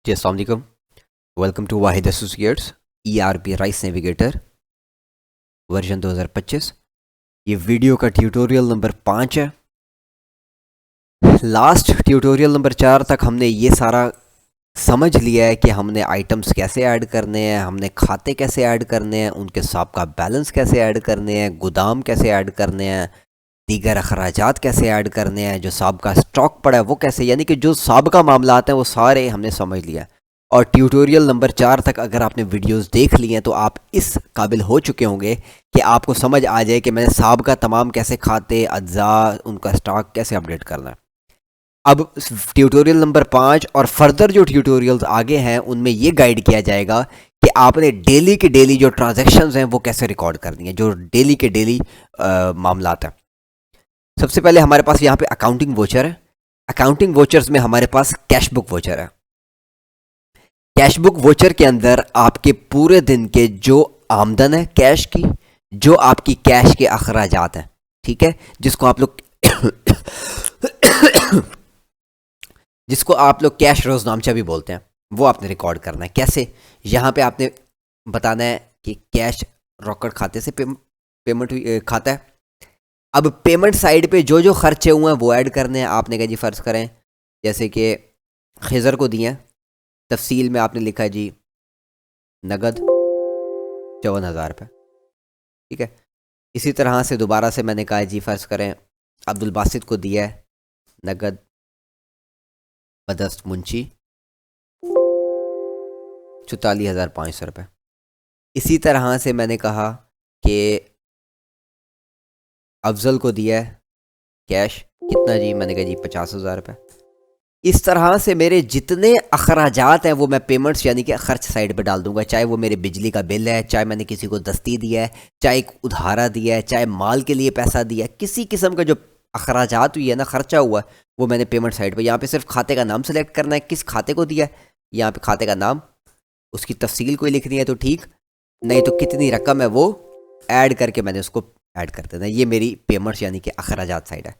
जी अस्सलाम वालेकुम। Welcome to Wahid Associates ERP rice navigator version 2025। ये वीडियो का ट्यूटोरियल नंबर 5 है। लास्ट ट्यूटोरियल नंबर 4 तक हमने ये सारा समझ लिया है कि हमने आइटम्स कैसे ऐड करने हैं, हमने खाते कैसे ऐड करने हैं, उनके साथ का बैलेंस कैसे ऐड करने हैं, गोदाम कैसे ऐड करने हैं, दीगर अखराजात कैसे ऐड करने हैं, जो साहब का स्टॉक पड़ा है वो कैसे, यानी कि जो साहब का मामला हैं वो सारे हमने समझ लिया। और ट्यूटोरियल नंबर 4 तक अगर आपने वीडियोस देख ली हैं तो आप इस काबिल हो चुके होंगे कि आपको समझ आ जाए कि मैंने साहब का तमाम कैसे खाते अज्जा उनका स्टॉक कैसे अपडेट करना है। अब ट्यूटोरियल नंबर 5 और फर्दर जो ट्यूटोरियल्स आगे हैं उनमें ये गाइड किया जाएगा कि आपने डेली के डेली जो ट्रांजैक्शंस हैं वो कैसे रिकॉर्ड करनी है, जो डेली के डेली मामलात हैं। सबसे पहले हमारे पास यहाँ पे अकाउंटिंग वोचर है। अकाउंटिंग वोचर्स में हमारे पास कैश बुक वोचर है। कैश बुक वोचर के अंदर आपके पूरे दिन के जो आमदन है कैश की, जो आपकी कैश के अखराजात हैं, ठीक है, जिसको आप लोग कैश रोजनामचा भी बोलते हैं, वो आपने रिकॉर्ड करना है। कैसे? यहाँ पे आपने बताना है कि कैश रॉकेट खाते से पेमेंट खाता है। अब पेमेंट साइड पे जो जो खर्चे हुए हैं वो ऐड करने हैं। आपने कहा जी फ़र्ज़ करें जैसे कि खिज़र को दिए हैं, तफसील में आपने लिखा है जी नगद 54,000 रुपये, ठीक है। इसी तरह से दोबारा से मैंने कहा जी फ़र्ज़ करें अब्दुल बासित को दिया है नगद बदस्त मुंशी 44,500 रुपये। इसी तरह से मैंने कहा कि अफजल को दिया है कैश कितना जी, मैंने कहा जी 50,000 रुपये। इस तरह से मेरे जितने अखराजात हैं वो मैं पेमेंट्स यानी कि खर्च साइड पे डाल दूंगा, चाहे वो मेरे बिजली का बिल है, चाहे मैंने किसी को दस्ती दिया है, चाहे एक उधारा दिया है, चाहे माल के लिए पैसा दिया है, किसी किस्म का जो अखराजात हुई है ना, खर्चा हुआ है, वो मैंने पेमेंट साइड पे यहाँ पे सिर्फ खाते का नाम सेलेक्ट करना है, किस खाते को दिया है, यहाँ पे खाते का नाम, उसकी तफसील कोई लिखनी है तो ठीक, नहीं तो कितनी रकम है वो ऐड करके मैंने उसको ऐड कर देना। ये मेरी पेमेंट्स यानी कि अखराजात साइड है।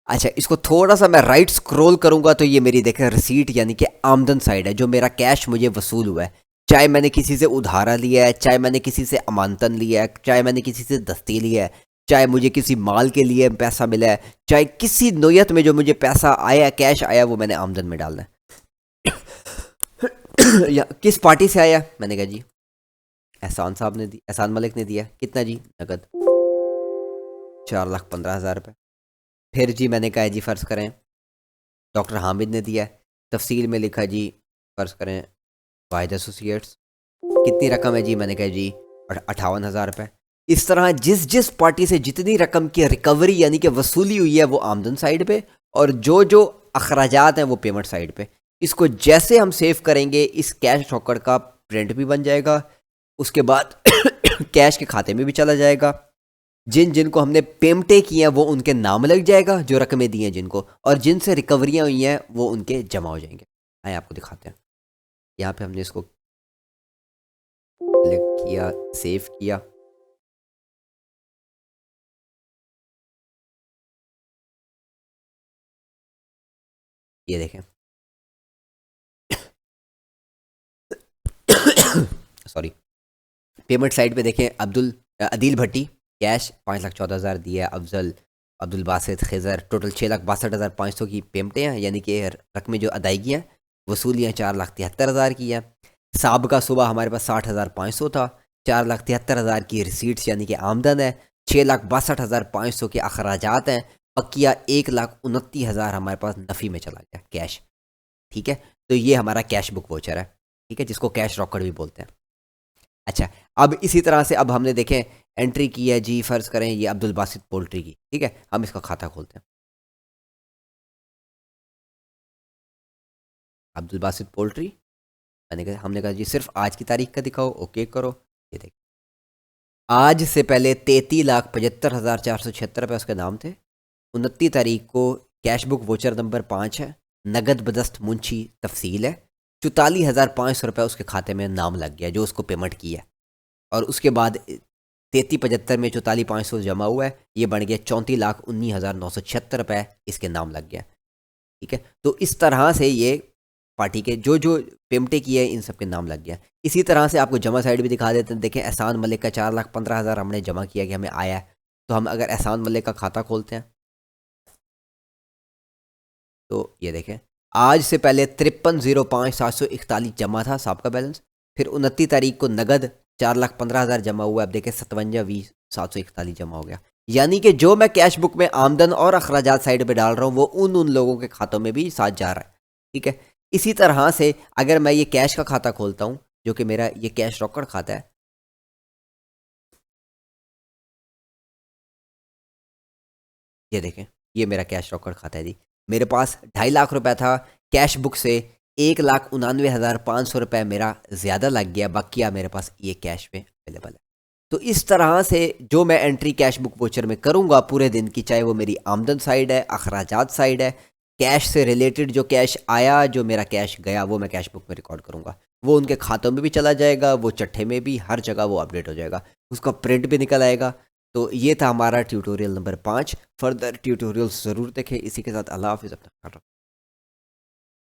अच्छा, इसको थोड़ा सा मैं राइट स्क्रॉल करूंगा तो ये मेरी देखें रिसीट यानी कि आमदन साइड है, जो मेरा कैश मुझे वसूल हुआ है, चाहे मैंने किसी से उधारा लिया है, चाहे मैंने किसी से अमानतन लिया है, चाहे मैंने किसी से दस्ती लिया है, चाहे मुझे किसी माल के लिए पैसा मिला है, चाहे किसी नोयत में जो मुझे पैसा आया कैश आया वो मैंने आमदन में डालना है। या किस पार्टी से आया, मैंने कहा जी एहसान साहब ने दी, एहसान मलिक ने दिया, कितना जी, नगद 4,15,000 रुपये। फिर जी मैंने कहा जी फ़र्ज़ करें डॉक्टर हामिद ने दिया है, तफसील में लिखा जी फ़र्ज़ करें वाहिद एसोसिएट्स, कितनी रकम है जी, मैंने कहा जी 58,000 रुपये। इस तरह जिस जिस पार्टी से जितनी रकम की रिकवरी यानी कि वसूली हुई है वो आमदन साइड पे, और जो जो अखराजात हैं वो पेमेंट साइड पे। इसको जैसे हम सेव करेंगे इस कैश रॉकेट का प्रिंट भी बन जाएगा, उसके बाद कैश के खाते में भी चला जाएगा, जिन जिनको हमने पेमेंटें की हैं वो उनके नाम लग जाएगा जो रकमें दी हैं जिनको, और जिनसे रिकवरियाँ हुई हैं वो उनके जमा हो जाएंगे। आए आपको दिखाते हैं। यहाँ पे हमने इसको क्लिक किया, सेव किया, ये देखें सॉरी, पेमेंट साइड पे देखें अदील भट्टी कैश 5,14,000 दिया है, अफजल अब्दुल बासित खिज़र टोटल 6,62,500 की पेमेंटें हैं, यानी कि रकमें जो अदायगी हैं वसूलियाँ 4,73,000 की हैं। साहब का सुबह हमारे पास 60,500 था, 4,73,000 की रिसीट्स यानी कि आमदन है, 6,62,500 के अखराजात हैं, बकिया 1,29,000 हमारे पास नफ़ी में चला गया कैश, ठीक है। तो ये हमारा कैश बुक वोचर है, ठीक है, जिसको कैश रॉकेट भी बोलते हैं। अच्छा, अब इसी तरह से अब हमने देखें एंट्री की है जी, फ़र्ज़ करें ये अब्दुल बासित पोल्ट्री की, ठीक है, हम इसका खाता खोलते हैं। अब्दुल बासित पोल्ट्री, हमने कहा जी सिर्फ आज की तारीख का दिखाओ, ओके करो। ये देखिए आज से पहले 33,75,476 रुपये उसके नाम थे। 29 तारीख को कैश बुक वोचर नंबर 5 है, नगद बदस्त मुंशी तफसील है, 44,500 रुपये उसके खाते में नाम लग गया जो उसको पेमेंट किया, और उसके बाद 33,75 में 44,500 जमा हुआ है, ये बन गया 34,19,976 रुपये इसके नाम लग गया, ठीक है। तो इस तरह से ये पार्टी के जो जो पेमेंटें की है इन सब के नाम लग गया। इसी तरह से आपको जमा साइड भी दिखा देते हैं। देखें एहसान मलिक का 4,15,000 हमने जमा किया कि हमें आया है। तो हम अगर एहसान मलिक का खाता खोलते हैं तो ये देखें आज से पहले 53,05,741 जमा था सबका बैलेंस। फिर 29 तारीख को नगद 4,15,000 जमा हुआ। अब देखें 57,20,741 जमा हो गया। यानी कि जो मैं कैश बुक में आमदन और अखराजात साइड पे डाल रहा हूँ वो उन लोगों के खातों में भी साथ जा रहा है। ठीक है, इसी तरह से अगर मैं ये कैश का खाता खोलता हूँ जो कि मेरा ये कैश रॉकेट खाता है, ये देखें ये मेरा कैश रॉकेट खाता है जी। मेरे पास 2.5 लाख रुपए था, कैश बुक से 1,99,500 रुपये मेरा ज़्यादा लग गया, बाकिया मेरे पास ये कैश में अवेलेबल है। तो इस तरह से जो मैं एंट्री कैश बुक वोचर में करूँगा पूरे दिन की, चाहे वो मेरी आमदन साइड है, अखराजात साइड है, कैश से रिलेटेड जो कैश आया, जो मेरा कैश गया, वो मैं कैश बुक में रिकॉर्ड करूँगा। वो उनके खातों में भी चला जाएगा, वो चट्ठे में भी, हर जगह वो अपडेट हो जाएगा, उसका प्रिंट भी निकल आएगा। तो ये था हमारा ट्यूटोरियल नंबर 5। फर्दर ट्यूटोरियल्स ज़रूर देखें। इसी के साथ अल्लाह हाफ़िज़, अपना ख्याल रखें।